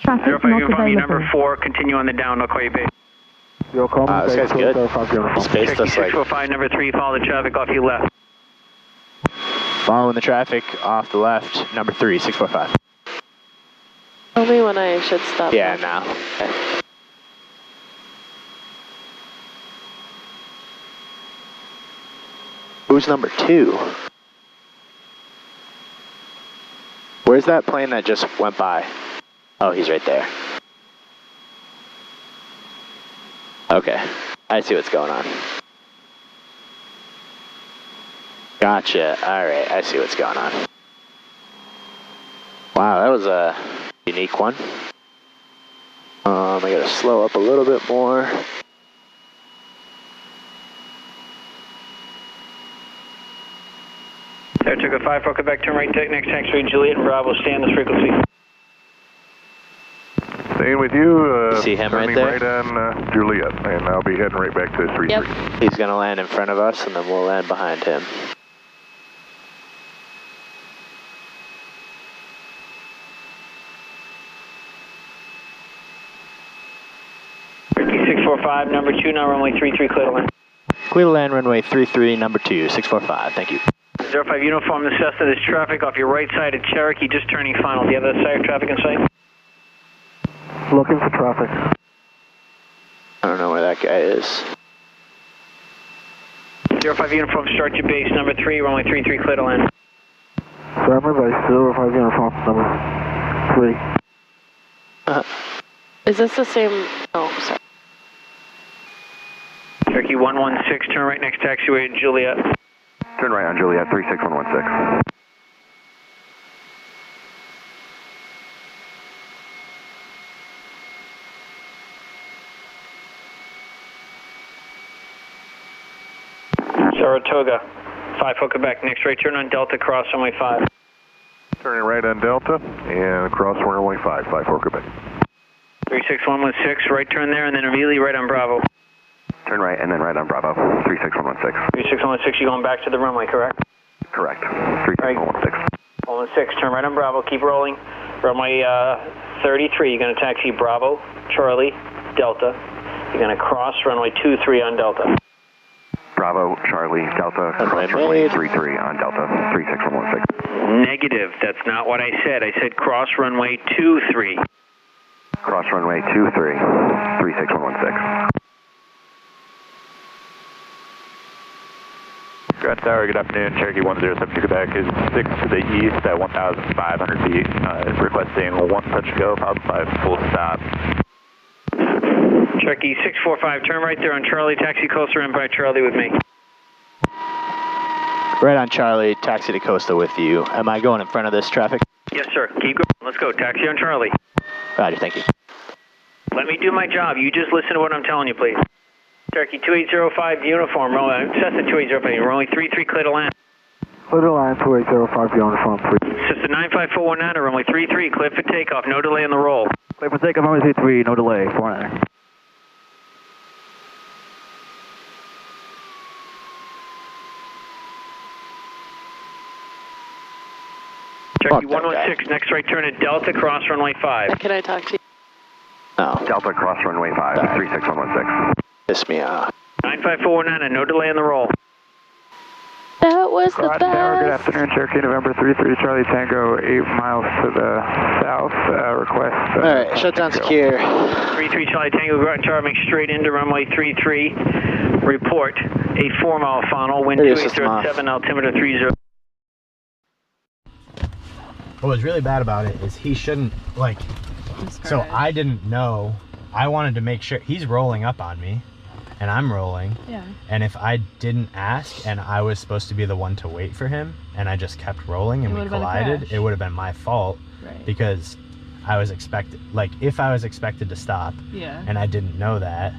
Traffic 05 not uniform, available. number 4, continue on the down, I'll call you base. You'll call me This guy's good. He's based us like... 645, number 3, follow the traffic off your left. Following the traffic off the left, number 3, 645. Tell me when I should stop. Yeah, now. Okay. Who's number 2? Where's that plane that just went by? Oh, he's right there. Okay, I see what's going on. Gotcha, alright, I see what's going on. Wow, that was a unique one. I gotta slow up a little bit more. Saratoga 54 Quebec, turn right, next taxiway, Juliet and Bravo, stay on this frequency. Staying with you, See him right there? right on Juliet, and I'll be heading right back to 33. Yep. He's gonna land in front of us and then we'll land behind him. Cherokee 645, number 2, now runway 33, clear to land. Clear to land runway 33, number 2, 645, thank you. 05 uniform, the Cessna, there's traffic off your right side at Cherokee, just turning final. Do you have that side of traffic in sight? Looking for traffic. I don't know where that guy is. 05 uniform, start your base, number 3, runway 33, clear to land. Start my base, 05 uniform, number 3. Is this the same? Oh, sorry. Cherokee 116, turn right next taxiway at Juliet. Turn right on Juliet, 36116. Saratoga, 5 Quebec, next right turn on Delta, cross runway 5. Turning right on Delta and cross runway 5, 54 Quebec. 36116, right turn there and then immediately right on Bravo. Turn right and then right on Bravo, 36116. 36116, you going back to the runway, correct? Correct, 36116. 116, turn right on Bravo, keep rolling. Runway 33, you're going to taxi Bravo, Charlie, Delta. You're going to cross runway 23 on Delta. Bravo, Charlie, Delta, cross runway 33 on Delta, 36116. Negative, that's not what I said. I said cross runway 23. Cross runway 23, 36116. Ground Tower, good afternoon. Cherokee 107 Quebec is 6 to the east at 1,500 feet. Is requesting 1 touch go, followed by full stop. Cherokee 645, turn right there on Charlie, taxi closer in by Charlie with me. Right on Charlie, taxi to Costa with you. Am I going in front of this traffic? Yes, sir. Keep going. Let's go. Taxi on Charlie. Roger, thank you. Let me do my job. You just listen to what I'm telling you, please. Cherokee 2805 uniform, Cessna 2805, runway 33, clear to land. Clear to land, 2805 uniform, please. Cessna 95419, runway 33, clear for takeoff, no delay in the roll. Clear for takeoff, runway 33, no delay, 49er. Cherokee 116, next right turn at Delta, cross runway 5. Can I talk to you? No. Delta, cross runway 5, 36116. Piss me off. 95419, no delay in the roll. That was the Ground Tower, good best. afternoon, Cherokee November 33, Charlie Tango, 8 miles to the south, request. Alright, shutdown secure. 33 Charlie Tango, Ground Tower, make straight into runway 33. Report a 4-mile funnel, wind 2807, altimeter 30. What was really bad about it is he shouldn't, like, so I didn't know. I wanted to make sure he's rolling up on me and I'm rolling. Yeah. And if I didn't ask and I was supposed to be the one to wait for him and I just kept rolling and we collided, it would have been my fault. Right. Because I was expected, like, if I was expected to stop and I didn't know that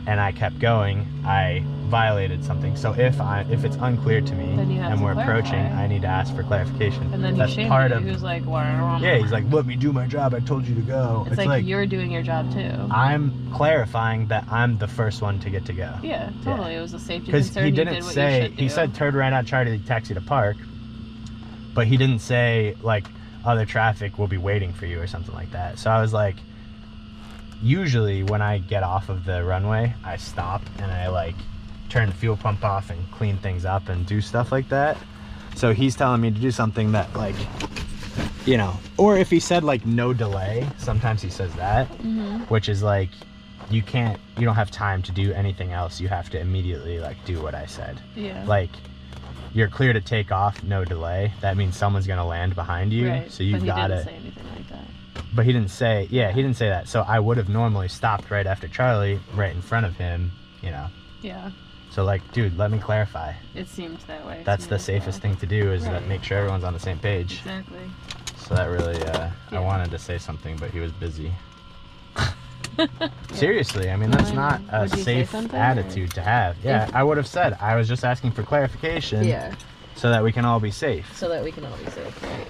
and I kept going, I violated something. So if it's unclear to me and we're approaching, I need to ask for clarification. And then that's he part shamed of you. He was like, "Why?" Yeah, he's like, "Let me do my job. I told you to go." It's like you're doing your job too. I'm clarifying that I'm the first one to get to go. Yeah, totally. It was a safety because concern. he didn't say. He said turn right on Charlie, taxi to park, but he didn't say like other traffic will be waiting for you or something like that. So I was like, usually when I get off of the runway, I stop and I like turn the fuel pump off and clean things up and do stuff like that. So he's telling me to do something that, like, you know, or if he said like no delay, sometimes he says that, which is like, you don't have time to do anything else. You have to immediately like do what I said. Yeah. Like, you're clear to take off, no delay. That means someone's gonna land behind you. Right. So you've got But he to. didn't say anything like that. But he didn't say, he didn't say that. So I would have normally stopped right after Charlie, right in front of him, you know. Yeah. So like, dude, let me clarify. It seemed that way. That's the safest thing to do, is that make sure everyone's on the same page. Exactly. So that really, I wanted to say something, but he was busy. Seriously, I mean, that's not a safe attitude to have. Yeah, I would have said, I was just asking for clarification. Yeah. So that we can all be safe. So that we can all be safe, right?